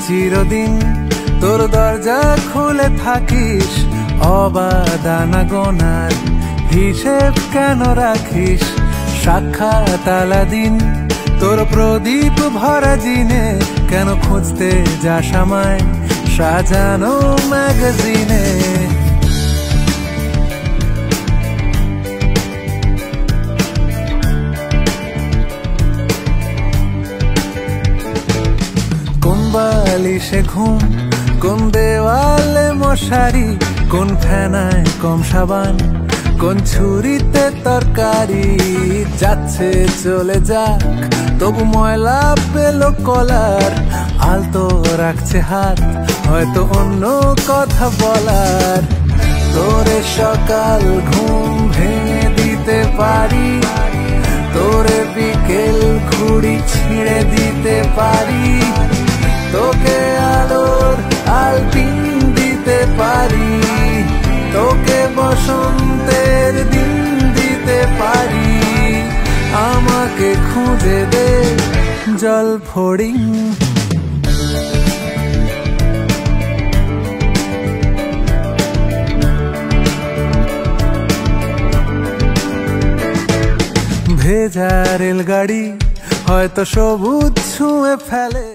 চিরদিন তোর দরজা খুলে থাকিস, অবাদানা গোনার হিসেব কেন রাখিস? সাক্ষাৎ আলাদিন তোর প্রদীপ ভরা জিনে, কেন খুঁজতে যাস আমায় সাজানো ম্যাগাজিনে? কোন বালিশে ঘুম, কোন দেওয়ালে মশারি, কোন ফেনায় কম সাবান, কোন ছুরিতে তরকারি? যাচ্ছে চলে যাক, তবু ময়লা পেল কলার, আলতো রাখছে হাত, হয়তো অন্য কথা বলার। তোরে সকাল ঘুম ভেঙে দিতে পারি, তোরে বিকেল ঘুড়ি ছিঁড়ে দিতে পারি, তোকে আলোর আলপিন দিতে পারি, তোকে বসন্তের দিন দিতে পারি। আমাকে খুঁজে দে জল ফড়িং। ভেজা রেলগাড়ি হয়তো সবুজ ছুঁয়ে ফেলে।